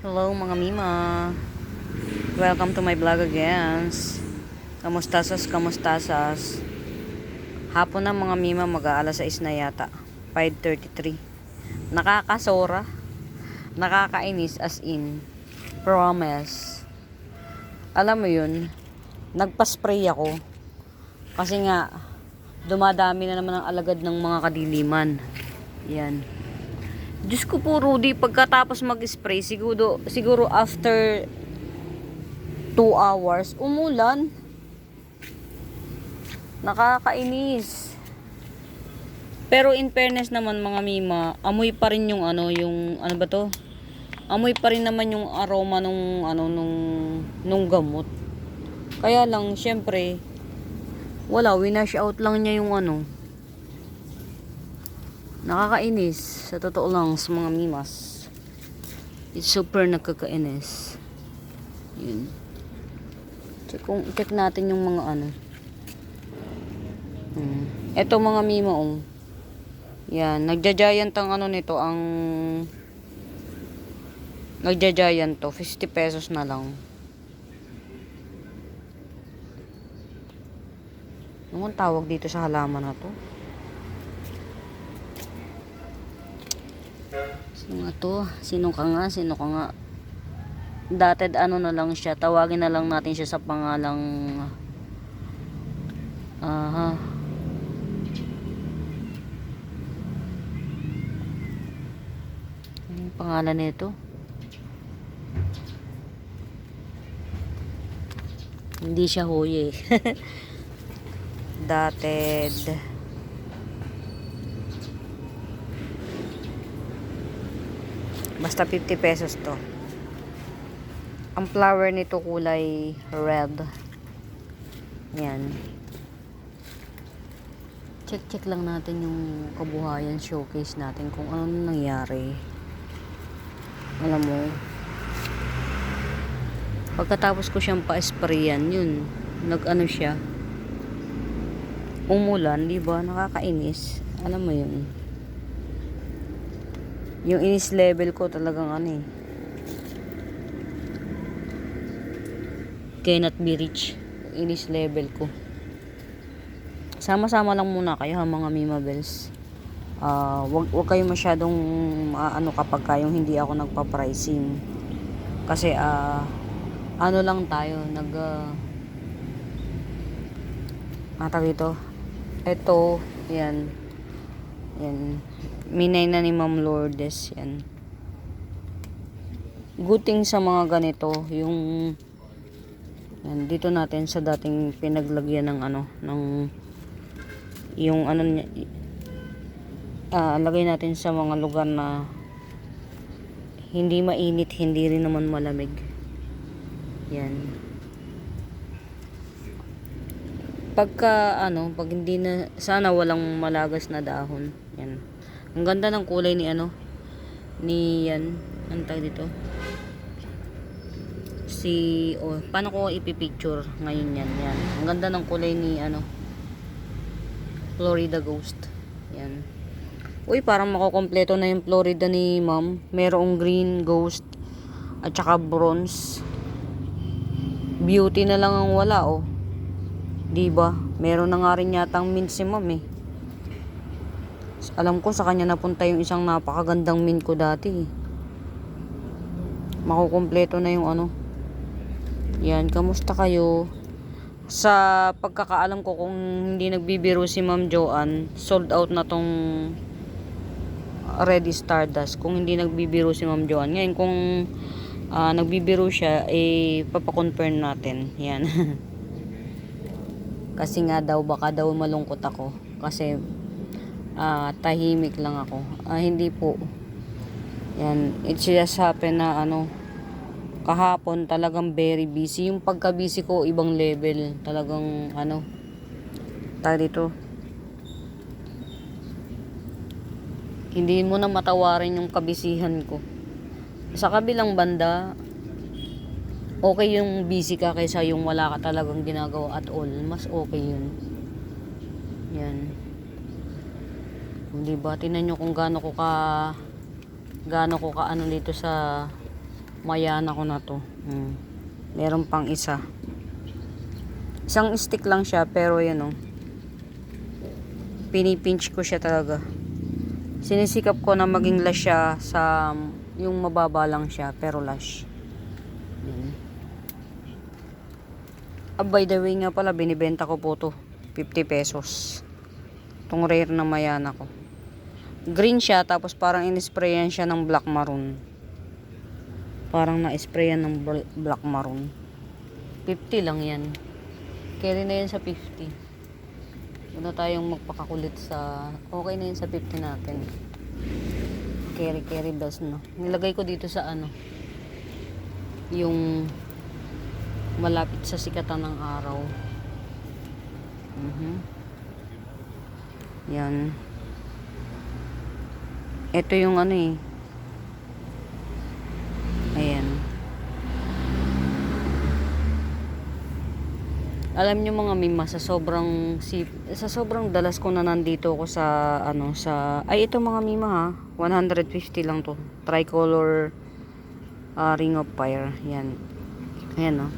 Hello mga Mima. Welcome to my vlog again. Kamustasas. Hapon na mga Mima, mag-aalas 6 na yata. 5:33. Nakakasora. Nakakainis as in. Promise. Alam mo yun, nagpa-spray ako. Kasi nga, dumadami na naman ang alagad ng mga kadiliman. Yan. Diyos ko po, Rudy, pagkatapos mag-spray, siguro after 2 hours, umulan. Nakakainis. Pero in fairness naman mga Mima, amoy pa rin yung ano ba to? Amoy pa rin naman yung aroma nung gamot. Kaya lang, syempre, winash out lang niya yung nakakainis. Sa totoo lang, sa mga Mimas. It's super nakakainis. Yun. Check natin yung mga Eto mga Mima, Yan. Nagja-giant ang nito, ang nagja-giant to. 50 pesos na lang. Anong tawag dito sa halaman na to? Sino ka nga? Dated na lang siya. Tawagin na lang natin siya sa pangalang anong pangalan nito? Hindi siya hoye. Dated. Basta 50 pesos to. Ang flower nito kulay red. Yan. Check lang natin yung kabuhayan, showcase natin kung ano nangyari. Alam mo, pagkatapos ko siyang pa-sprayan, yun, siya. Umulan, di ba? Nakakainis. Alam mo yun. Yung inis level ko talagang cannot be reached. Inis level ko. Sama-sama lang muna kayo mga Mima Bells. Wag kayo masyadong kapag yung hindi ako nagpa-pricing. Kasi lang tayo ito. Ito, yan. Minay na ni Ma'am Lourdes yan. Good thing sa mga ganito, yung yan, dito natin sa dating pinaglagyan lagay natin sa mga lugar na hindi mainit, hindi rin naman malamig. Yan. Pag hindi na, sana walang malagas na dahon. Yan. Ang ganda ng kulay ni anong tawag dito? Paano ko ipipicture ngayon yan? Ang ganda ng kulay ni Florida Ghost. Yan. Parang makukompleto na yung Florida ni Ma'am. Merong green ghost at saka bronze. Beauty na lang ang wala, Diba? Meron na nga rin yatang mint si Ma'am Alam ko sa kanya napunta yung isang napakagandang mint ko dati. Makukompleto na yung Yan, kamusta kayo? Sa pagkakaalam ko, kung hindi nagbibiro si Ma'am Joanne, sold out na tong Ready Stardust. Kung hindi nagbibiro si Ma'am Joanne. Ngayon, kung nagbibiro siya, papakonfirm natin. Yan. Kasi nga daw, baka daw malungkot ako. Kasi, tahimik lang ako. Hindi po. Yan. It just happened na, kahapon talagang very busy. Yung pagka-busy ko, ibang level. Talagang, dito. Hindi mo na matawarin yung kabisihan ko. Sa kabilang banda, okay yung busy ka kaysa yung wala ka talagang ginagawa at all. Mas okay yun. Yan. Diba? Tingnan nyo kung gaano ko ka dito sa Mayana ko na to. Meron pang isa. Isang stick lang siya, pero yan oh. Pinipinch ko siya talaga. Sinisikap ko na maging lash siya sa yung mababa lang siya, pero lash. By the way nga pala, binibenta ko po to 50 pesos. Itong rare na Mayana ko. Green siya, tapos parang in-sprayan siya ng black maroon. Parang na-sprayan ng black maroon. 50 lang yan. Carry na yan sa 50. Huwag na tayong magpakakulit sa... Okay na yun sa 50 natin. Carry bells, no? Nilagay ko dito sa ano, yung malapit sa sikatan ng araw. Yan. Ito yung ano eh. Ayan. Alam nyo mga mima, sa sobrang dalas ko na nandito ko sa ano, sa ay ito mga mima ha, 150 lang to, tricolor ring of fire. Yan. Ayan no.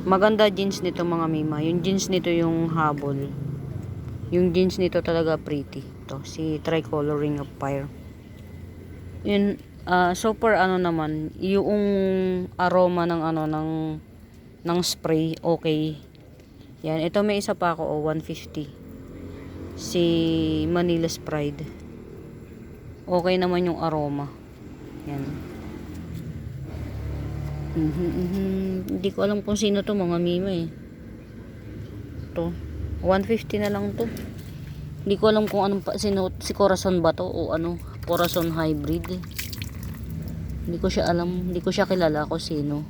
Maganda jeans nito mga mima. Yung jeans nito yung habol. Yung jeans nito talaga pretty. To si tricolor ring of fire. Yun super ano naman, yung aroma ng ano ng spray okay. Yan, ito may isa pa ako 150. Si Manila's Pride. Okay naman yung aroma. Yan. Hindi ko alam kung sino to mga mima eh. To 150 na lang to. Hindi ko alam kung anong sino, si Corazon ba to o ano, Corazon hybrid. Hindi ko siya alam, hindi ko siya kilala kung sino.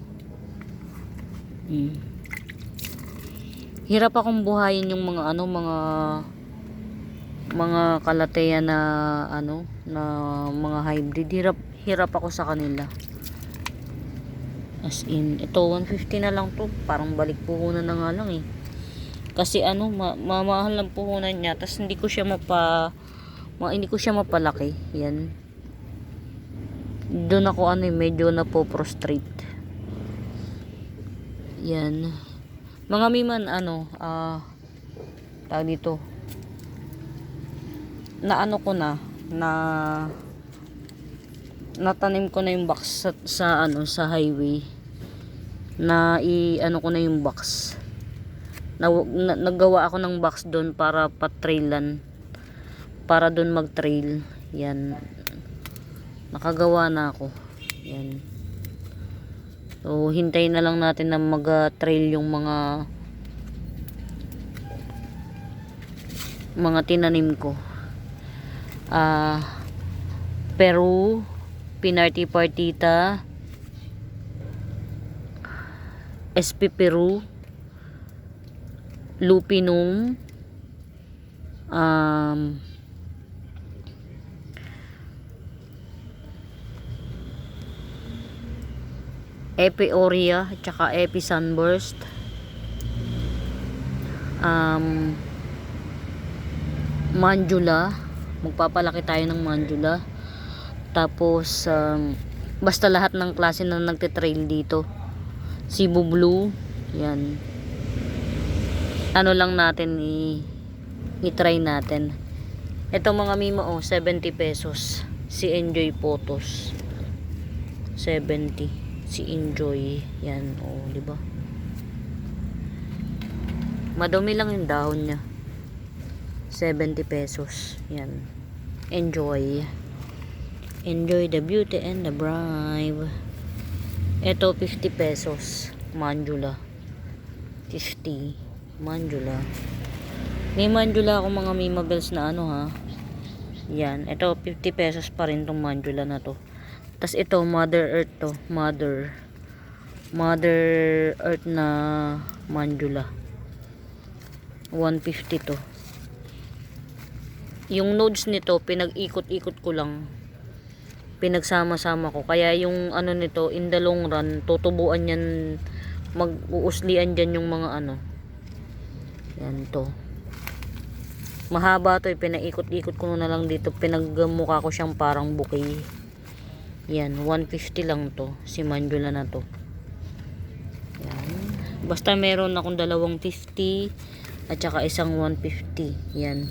Hirap akong buhayin yung mga ano, mga kalateya na ano, na mga hybrid. Hirap ako sa kanila. As in, ito 150 na lang to. Parang balik puhunan na nga lang eh. Kasi ano, mamahal lang puhunan niya. Tas hindi ko siya mapalaki. Yan. Doon ako ano, medyo na po prostrate. Yan. Mga miman ano, tawag dito. Na ano ko na natanim ko na yung box sa ano, sa highway. Ano ko na yung box. Naggawa ako ng box doon para patrailan. Para doon mag-trail. Yan. Nakagawa na ako. Yan. So, hintayin na lang natin na mag-trail yung mga tinanim ko. Peru, Pinarty Partita, SP Peru, Lupinum, Epi Aurea at saka Epi Sunburst, Mandula, magpapalaki tayo ng Mandula. Tapos basta lahat ng klase na nagte-trail dito. Cebu Blue, yan. Ano lang natin i-try natin. Ito mga mima 70 pesos. Si Enjoy Photos 70. Si Enjoy, yan di ba? Madumi lang yung dahon niya. 70 pesos. Yan. Enjoy the beauty and the bribe. Ito 50 pesos. Mandula 50. Mandula. May mandula ako mga mima bells na ano ha. Yan. Ito 50 pesos pa rin tong mandula na to. Tas ito Mother Earth to. Mother Earth na mandula. 150 to. Yung nodes nito pinag-ikot-ikot ko lang. Pinagsama-sama ko. Kaya yung ano nito in the long run tutubuan yan, mag-uuslian dyan yung mga ano. Yan to. Mahaba to, pinaikot-ikot ko na lang dito. Pinagmukha ko siyang parang bouquet. Yan, 150 lang to. Si Manjula na to. Yan. Basta meron akong dalawang 50 at saka isang 150. Yan.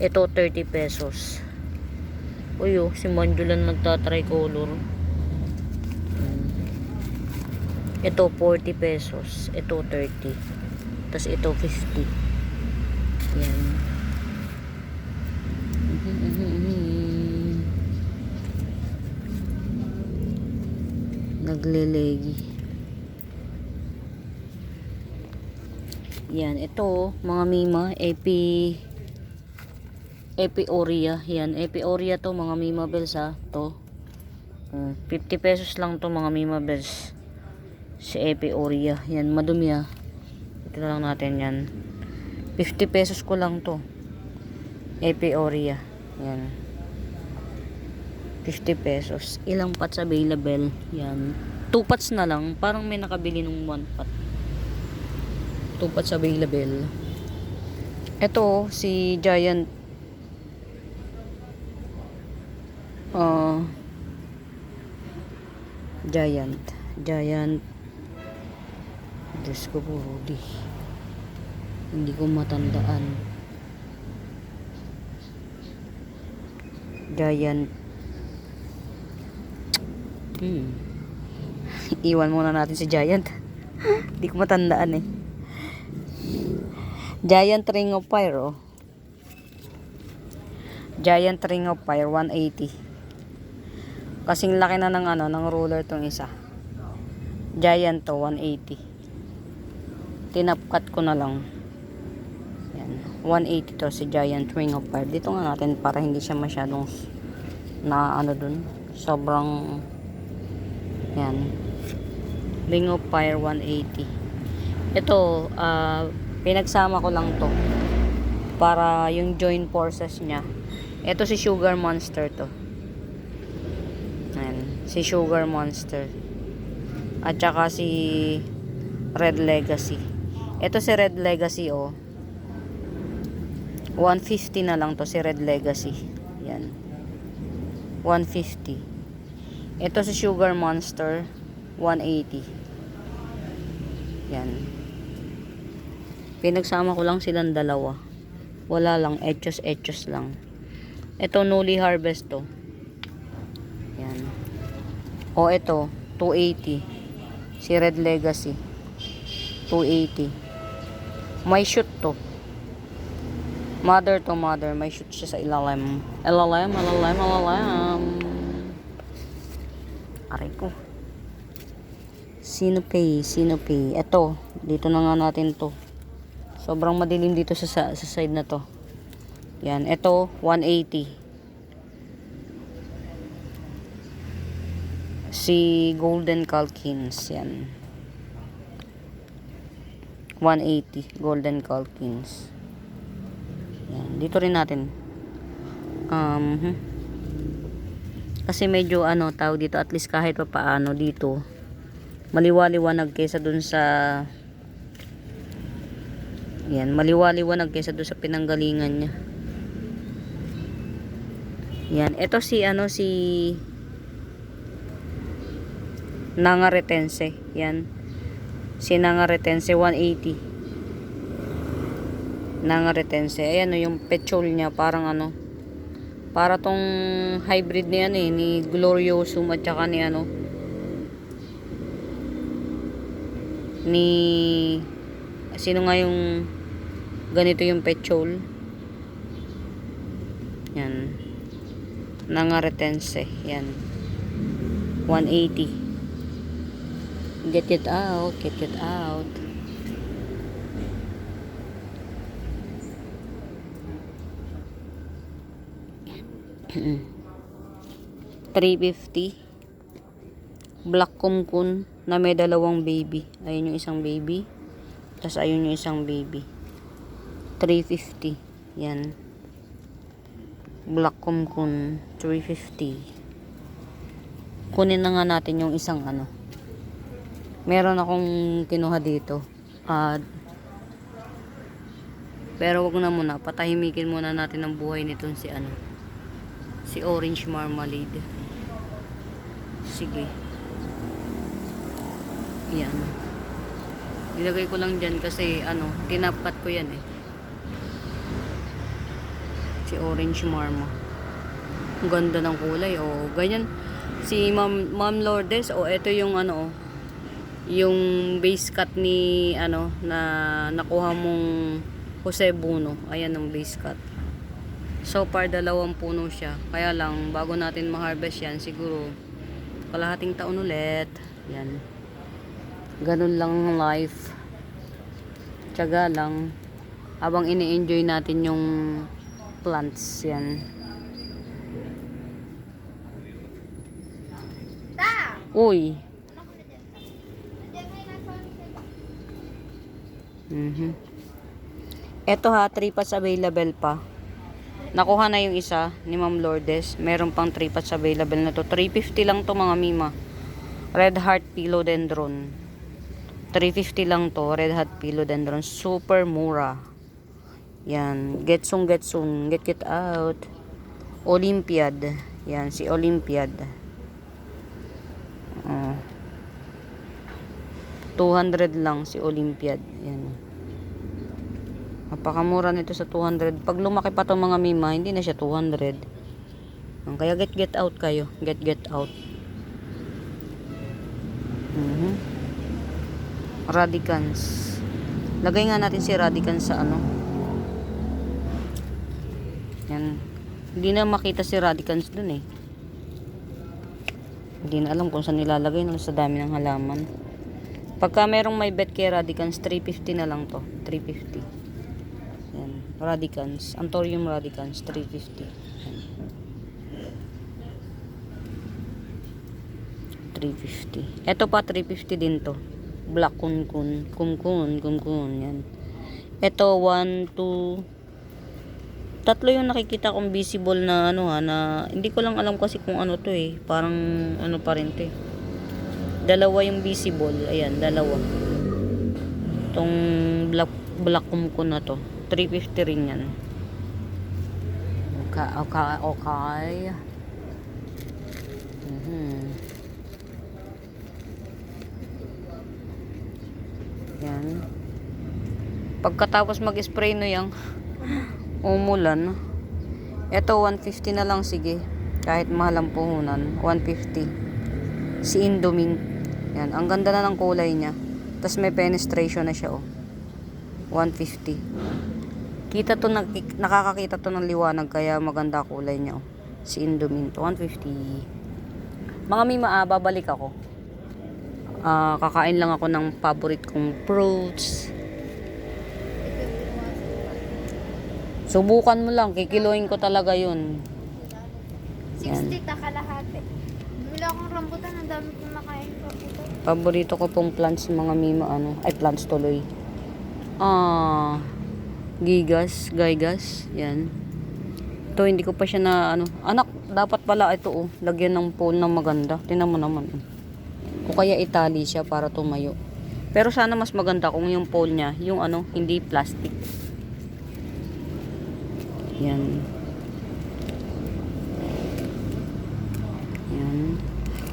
Ito 30 pesos. Uy, oh, si Manjula nagtatricolor. Ito 40 pesos. Ito 30. Tapos ito 50. Yan. Naglelegi. Yan. Ito mga Mima. Epi-Oria. Yan. Epi-Oria to mga Mima Bells ha. To. 50 pesos lang to mga Mima Bells. Si Epi-Oria. Yan. Madumi ha. Ito na lang natin yan. 50 pesos ko lang to. Epi-Oria. Yan. 50 pesos. Ilang pots available? Yan. 2 pots na lang. Parang may nakabili ng 1 pot. 2 pots available. Ito, si Giant. Giant. Diyos ko po, Rudy. Hindi ko matandaan. Giant. Iwan muna natin si Giant. Hindi ko matandaan eh. Giant Ring of Fire, oh. Giant Ring of Fire, 180. Kasing laki na ng ng ruler tong isa. Giant to, 180. Tinapkat ko na lang. Yan. 180 to si Giant Ring of Fire. Dito nga natin para hindi siya masyadong dun. Sobrang yan. Ring of Fire 180. Ito, pinagsama ko lang to para yung joint forces niya. Ito si Sugar Monster to. Ayan, si Sugar Monster. At saka si Red Legacy. Ito si Red Legacy, oh. 150 na lang to si Red Legacy. Yan. 150. Ito si Sugar Monster, 180. Yan. Pinagsama ko lang silang dalawa. Wala lang, etchos lang. Ito Newly Harvest to. Yan. O ito, 280. Si Red Legacy. 280. May shoot to. Mother to mother. May shoot siya sa ilalim. Ilalim. Aray ko. Sinopay. Ito. Dito na nga natin to. Sobrang madilim dito sa side na to. Yan. Ito, 180. Si Golden Calkins. Yan. 180. Golden Calkins. Yan. Dito rin natin. Kasi medyo tawag dito, at least kahit pa paano dito maliwaliwanag kaysa dun sa maliwaliwanag kaysa dun sa pinanggalingan niya. Yan, ito si si Nangaretense. Yan. Si Nangaretense 180. Nangaretense. Ayan yung petrol niya, parang para tong hybrid ni ni Gloriosum at saka ni ni sino nga yung ganito yung petrol. Yan. Nangaretense. Yan. 180. Get it out. Get it out. $350. Black Kumkun na may dalawang baby. Ayun yung isang baby. Tapos ayun yung isang baby. $350. Yan. Black Kumkun. $350. Kunin na nga natin yung isang meron akong kinuha dito. Pero wag na muna. Patahimikin muna natin ang buhay nitong si Orange Marmalade. Sige. Yan. Ilagay ko lang dyan kasi tinapat ko yan eh. Si Orange Marma. Ang ganda ng kulay. O, ganyan. Si Ma'am Lourdes. O, ito yung yung base cut ni na nakuha mong Jose Buno. Ayan ang base cut. So far, 2 puno siya. Kaya lang, bago natin ma-harvest yan, siguro kalahating taon ulit. Yan. Ganun lang ang life. Tiyaga lang. Habang ini-enjoy natin yung plants yan. Uy. Eto ha, 3 pots available pa. Nakuha na yung isa ni Ma'am Lourdes. Meron pang 3 pots available na to. 350 lang to mga mima. Red Heart Philodendron. 350 lang to. Red Heart Philodendron. Super mura. Yan. Getsong. Get out. Olympiad. Yan. Si Olympiad. 200 lang si Olympiad. Yan. Napakamura nito sa 200. Pag lumaki pa itong mga mima, hindi na siya 200. Kaya get out kayo. Get out. Radicans. Lagay nga natin si Radicans sa Yan. Hindi na makita si Radicans dun eh. Hindi na alam kung saan nilalagay sa dami ng halaman. Pagka merong may bet kay Radicans, 350 na lang to. 350. Yan. Radicans. Anthurium Radicans, 350. Yan. 350. Ito pa, 350 din to. Black kumkun. Yan. Ito, 1, 2, 3 yung nakikita kong visible na na hindi ko lang alam kasi kung to eh. Parang pa rin to eh. 2 yung visible. Ayan, 2. Itong black kumkun na to. 350 rin yan. Okay. Yan. Pagkatapos mag-spray yung umulan. Ito 150 na lang, sige. Kahit mahal ang puhunan, 150. Si Indoming. Yan, ang ganda na ng kulay niya. Tapos may penetration na siya 150. Kita to, nakakakita to ng liwanag kaya maganda kulay niya Si Indoming to 150. Mga mima, babalik ako. Kakain lang ako ng favorite kong fruits. Subukan mo lang, kikiloin ko talaga yun. 60 ta kalahati. Bumili akong rambutan, ang dami kong nakain rambutan. Paborito ko pong plants mga mima plants tuloy. Gaygas, yan. Ito hindi ko pa siya na anak, dapat pala ito lagyan ng pole na maganda. Tingnan mo naman. O kaya itali siya para tumayo. Pero sana mas maganda kung yung pole niya, yung hindi plastic. Yan.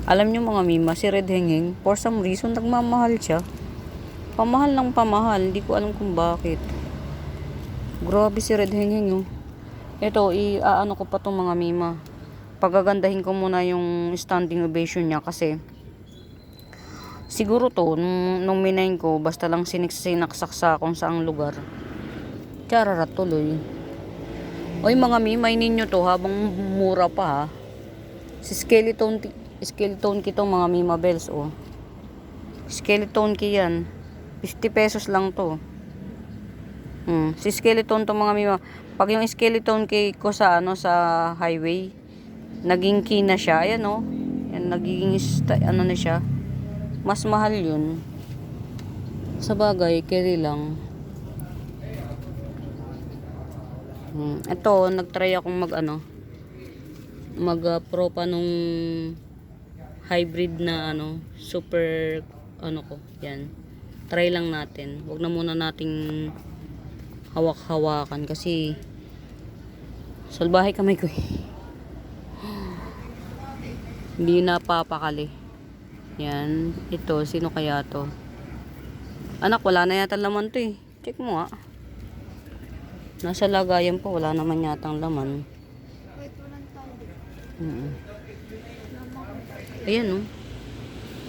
Alam nyo mga mima, si Red Hengeng, for some reason, nagmamahal siya. Pamahal ng pamahal. Hindi ko alam kung bakit. Grabe si Red Hengeng, Ito, ko pa itong mga mima. Pagagandahin ko muna yung standing ovation niya kasi siguro to, nung minain ko, basta lang sinaksak sa kung saang lugar. Chararat tuloy. Oy mga mima, ninyo to habang mura pa ha. Si skeleton key to mga mima bells Skeleton key yan. 50 pesos lang to. Si skeleton to mga mima. Pag yung skeleton key ko sa sa highway, naging key na siya. Ayan Yan nagiging na siya. Mas mahal yun. Sa bagay, carry lang. Ito, nagtry akong mag-propa nung hybrid na super yan. Try lang natin. Huwag na muna nating hawak-hawakan kasi salbahe kamay ko Hindi napapakali. Yan. Ito, sino kaya to? Anak, wala na yata laman to eh. Check mo nga. Nasa lagayan po, wala naman yatang laman. Wait, walang tali. Mm. Naman. Ayan oh.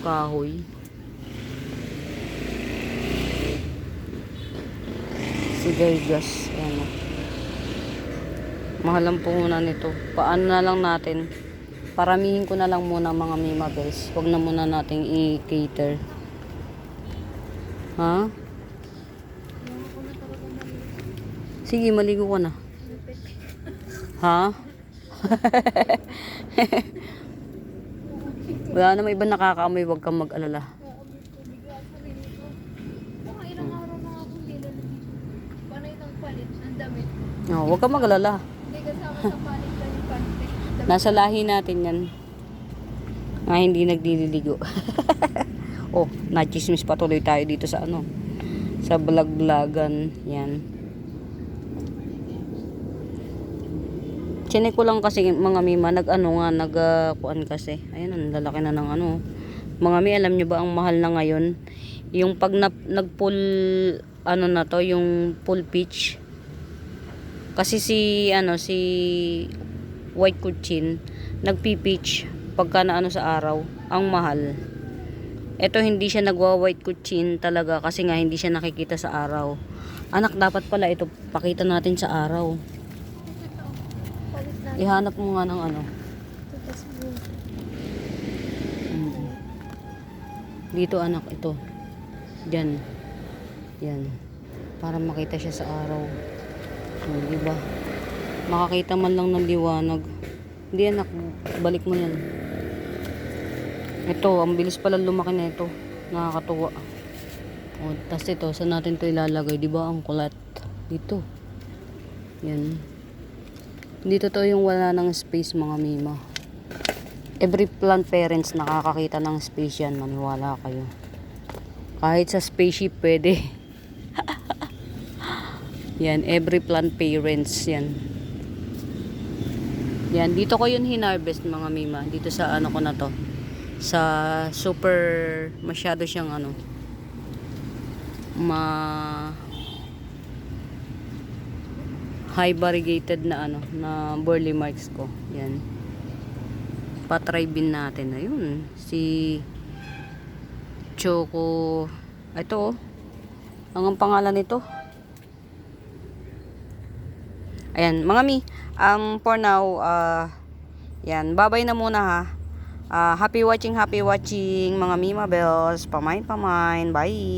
Kahoy. Si Gaygas. Ayan oh. Mahal ang puhunan nito. Paano na lang natin? Paramihin ko na lang muna mga Mima Bells. Huwag na muna nating i-cater. Ha? Yung ako na talaga maliit. Sige, maligo ka na. Ha? Wala namang ibang nakakaamoy. Huwag kang mag-alala. Kaamoy ko bigla sa sarili ko. Mga ilang araw na nga akong nilalamig. Panay ng palit, ang damit. Oh, huwag kang mag-alala. Hindi kasama sa palit lang yung panty. Nasa lahi natin yan. Nga hindi nagdililigo. Oh, nachismis pa tuloy tayo dito sa ano. Sa vlog-vlogan. Yan. Chinek ko lang kasi mga Mima, kuan kasi. Ayan, ang lalaki na ng ano. Mga Mi, alam nyo ba ang mahal na ngayon? Yung pag nag-pull, ano na to, yung pull pitch. Kasi si white kuchin, nagpi-pitch pagka na ano sa araw, ang mahal. Ito hindi siya nagwa-white kuchin talaga kasi nga hindi siya nakikita sa araw. Anak, dapat pala ito pakita natin sa araw. Palit natin. Ihanap mo nga ng ano. Tapos blue. Mm. Dito anak, ito. Diyan. Yan. Para makita siya sa araw. Diba? Makakita man lang ng liwanag. Hindi anak, balik mo yan. Ito, ang bilis pala lumaki na ito. Nakakatuwa. O, tas ito, saan natin ito ilalagay? Diba ang kulat? Dito. Yan. Dito to yung wala ng space mga Mima. Every plant parents nakakakita ng space yan. Maniwala kayo. Kahit sa spaceship pwede. Yan, every plant parents yan. Yan, dito ko yun hinarvest mga Mima. Dito sa ano ko na to. Sa super, masyado siyang ano. High variegated na ano, na burley marks ko. Yan. Patry bin natin. Ayun, si Choco. Ito oh. Ang pangalan nito. Ayan, mga Mi, for now, yan, bye-bye na muna ha. Happy watching mga Mima Bells. Pamain. Bye.